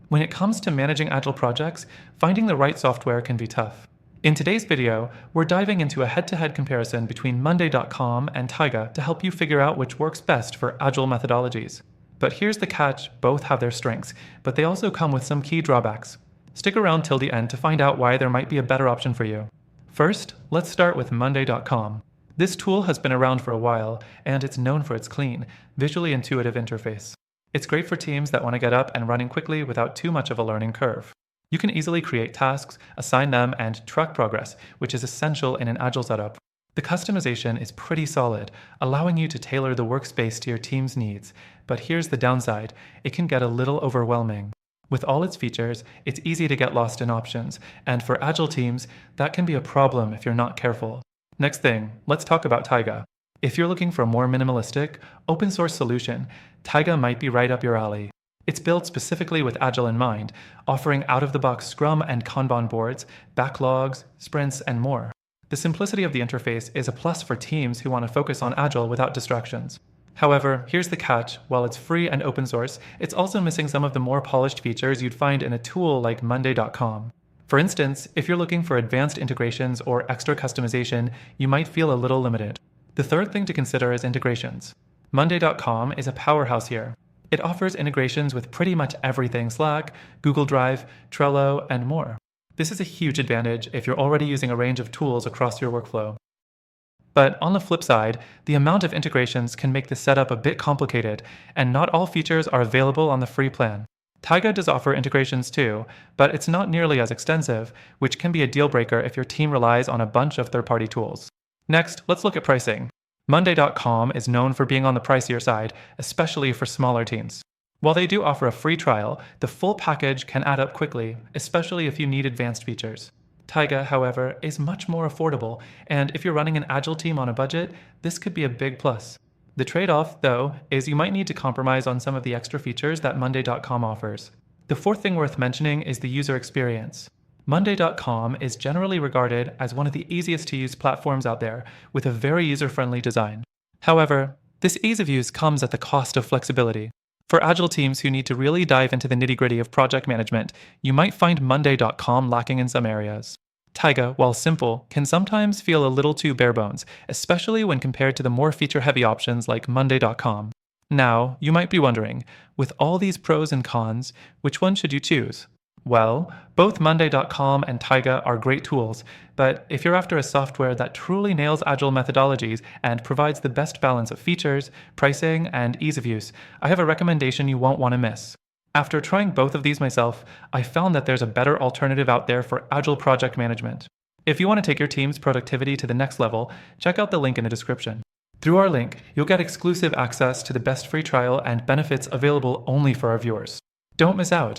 When it comes to managing Agile projects, finding the right software can be tough. In today's video, we're diving into a head-to-head comparison between Monday.com and Taiga to help you figure out which works best for Agile methodologies. But here's the catch: both have their strengths, but they also come with some key drawbacks. Stick around till the end to find out why there might be a better option for you. First, let's start with Monday.com. This tool has been around for a while, and it's known for its clean, visually intuitive interface. It's great for teams that want to get up and running quickly without too much of a learning curve. You can easily create tasks, assign them, and track progress, which is essential in an Agile setup. The customization is pretty solid, allowing you to tailor the workspace to your team's needs. But here's the downside: it can get a little overwhelming. With all its features, it's easy to get lost in options, and for Agile teams, that can be a problem if you're not careful. Next thing, let's talk about Taiga. If you're looking for a more minimalistic, open source solution, Taiga might be right up your alley. It's built specifically with Agile in mind, offering out-of-the-box Scrum and Kanban boards, backlogs, sprints, and more. The simplicity of the interface is a plus for teams who want to focus on Agile without distractions. However, here's the catch: while it's free and open source, it's also missing some of the more polished features you'd find in a tool like Monday.com. For instance, if you're looking for advanced integrations or extra customization, you might feel a little limited. The third thing to consider is integrations. Monday.com is a powerhouse here. It offers integrations with pretty much everything: Slack, Google Drive, Trello, and more. This is a huge advantage if you're already using a range of tools across your workflow. But on the flip side, the amount of integrations can make the setup a bit complicated, and not all features are available on the free plan. Taiga does offer integrations too, but it's not nearly as extensive, which can be a deal breaker if your team relies on a bunch of third-party tools. Next, let's look at pricing. Monday.com is known for being on the pricier side, especially for smaller teams. While they do offer a free trial, the full package can add up quickly, especially if you need advanced features. Taiga, however, is much more affordable, and if you're running an Agile team on a budget, this could be a big plus. The trade-off, though, is you might need to compromise on some of the extra features that Monday.com offers. The fourth thing worth mentioning is the user experience. Monday.com is generally regarded as one of the easiest to use platforms out there, with a very user-friendly design. However, this ease of use comes at the cost of flexibility. For Agile teams who need to really dive into the nitty-gritty of project management, you might find Monday.com lacking in some areas. Taiga, while simple, can sometimes feel a little too bare bones, especially when compared to the more feature-heavy options like Monday.com. Now, you might be wondering, with all these pros and cons, which one should you choose? Well, both Monday.com and Taiga are great tools, but if you're after a software that truly nails Agile methodologies and provides the best balance of features, pricing, and ease of use, I have a recommendation you won't want to miss. After trying both of these myself, I found that there's a better alternative out there for Agile project management. If you want to take your team's productivity to the next level, check out the link in the description. Through our link, you'll get exclusive access to the best free trial and benefits available only for our viewers. Don't miss out.